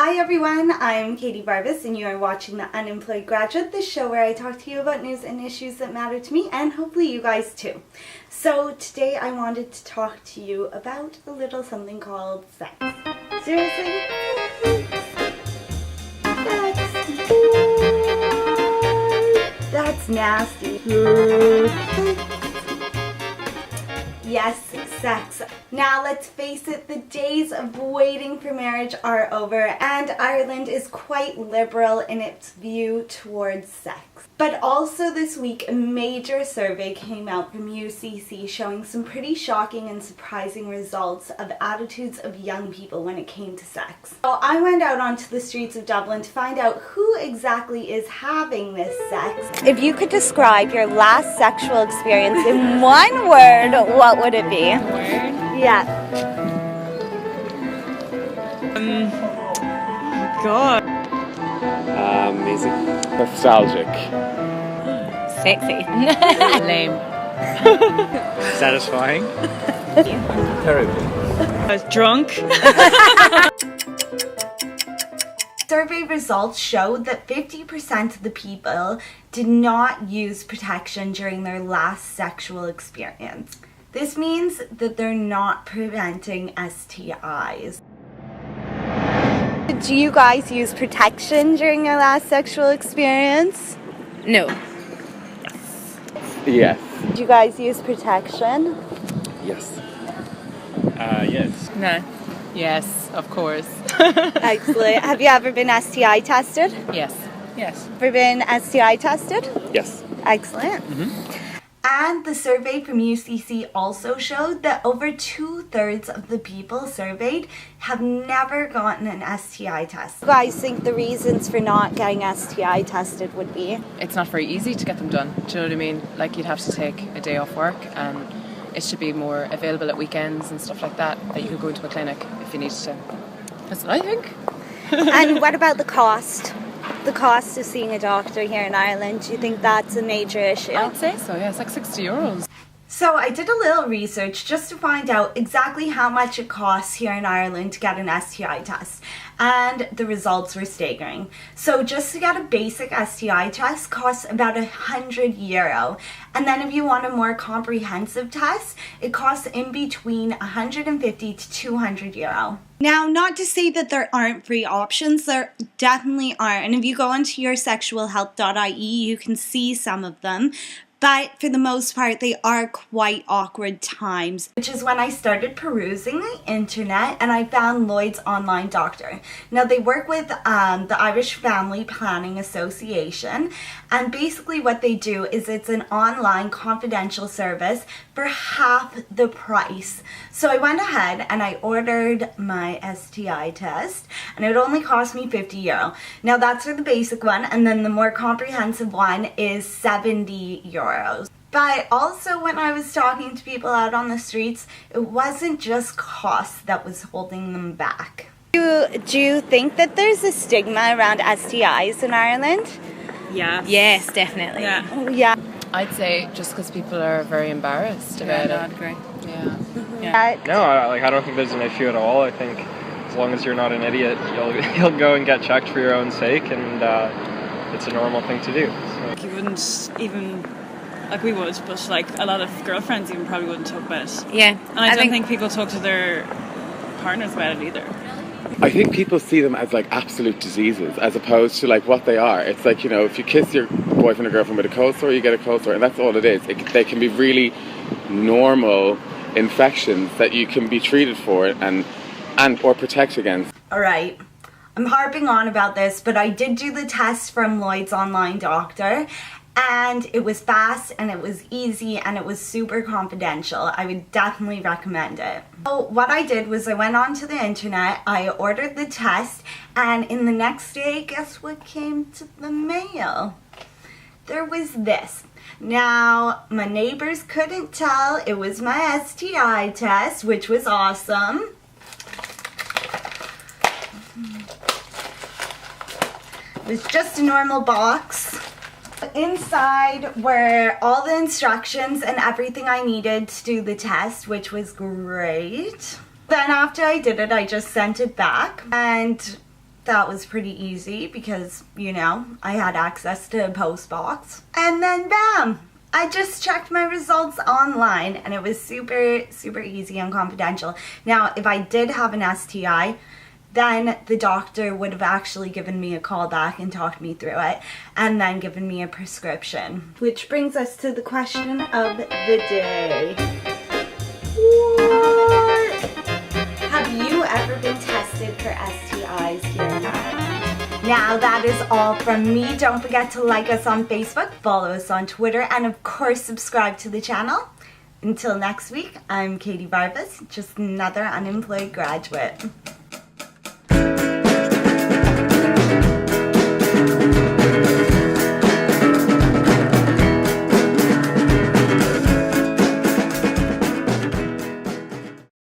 Hi everyone, I'm Katie Varvos and you are watching The Unemployed Graduate, the show where I talk to you about news and issues that matter to me and hopefully you guys too. So today I wanted to talk to you about a little something called sex. Seriously? Sex. That's nasty. Yes, sex. Now let's face it, the days of waiting for marriage are over and Ireland is quite liberal in its view towards sex. But also this week a major survey came out from UCC showing some pretty shocking and surprising results of attitudes of young people when it came to sex. So I went out onto the streets of Dublin to find out who exactly is having this sex. If you could describe your last sexual experience in one word, what would it be? Word? Yeah. God. Amazing. Nostalgic. Sexy. Lame. Satisfying. Terrible. I was drunk. Survey results showed that 50% of the people did not use protection during their last sexual experience. This means that they're not preventing STIs. Did you guys use protection during your last sexual experience? No. Yes. Did you guys use protection? Yes. Yes. No. Yes, of course. Excellent. Have you ever been STI tested? Yes. Yes. Ever been STI tested? Yes. Excellent. And the survey from UCC also showed that over 2/3 of the people surveyed have never gotten an STI test. You guys think the reasons for not getting STI tested would be? It's not very easy to get them done. Do you know what I mean? Like, you'd have to take a day off work, and it should be more available at weekends and stuff like that you could go into a clinic if you needed to. That's what I think. And what about the cost? The cost of seeing a doctor here in Ireland, do you think that's a major issue? I'd say so, yeah. It's like €60. So I did a little research just to find out exactly how much it costs here in Ireland to get an STI test, and the results were staggering. So just to get a basic STI test costs about €100, and then if you want a more comprehensive test, it costs in between €150 to €200. Now, not to say that there aren't free options, there definitely are, and if you go onto yoursexualhealth.ie, you can see some of them. But for the most part, they are quite awkward times. Which is when I started perusing the internet and I found Lloyd's Online Doctor. Now they work with the Irish Family Planning Association, and basically what they do is it's an online confidential service for half the price. So I went ahead and I ordered my STI test, and it only cost me €50. Now that's for the basic one, and then the more comprehensive one is €70. But also when I was talking to people out on the streets, it wasn't just cost that was holding them back. Do you think that there's a stigma around STIs in Ireland? Yeah. Yes, definitely. Yeah. Yeah. I'd say just because people are very embarrassed about I'd it. agree. Yeah. No, I don't think there's an issue at all. I think as long as you're not an idiot, you'll go and get checked for your own sake, and it's a normal thing to do. So. You wouldn't even, like we would, but like a lot of girlfriends even probably wouldn't talk about it. Yeah. And I don't think people talk to their partners about it either. I think people see them as like absolute diseases as opposed to like what they are. It's like, you know, if you kiss your boyfriend or girlfriend with a cold sore, you get a cold sore, and that's all it is. They can be really normal infections that you can be treated for and or protect against. All right. I'm harping on about this, but I did do the test from Lloyd's Online Doctor, and it was fast and it was easy and it was super confidential. I would definitely recommend it. So what I did was I went onto the internet, I ordered the test, and in the next day, guess what came to the mail? There was this. Now, my neighbors couldn't tell it was my STI test, which was awesome. It was just a normal box. Inside were all the instructions and everything I needed to do the test, which was great. Then after I did it, I just sent it back, and that was pretty easy because, you know, I had access to a post box. And then bam! I just checked my results online and it was super, super easy and confidential. Now, if I did have an STI, then the doctor would have actually given me a call back and talked me through it and then given me a prescription. Which brings us to the question of the day. What? Have you ever been tested for STIs here in Ireland? Now that is all from me. Don't forget to like us on Facebook, follow us on Twitter, and of course subscribe to the channel. Until next week, I'm Katie Varvos, just another unemployed graduate.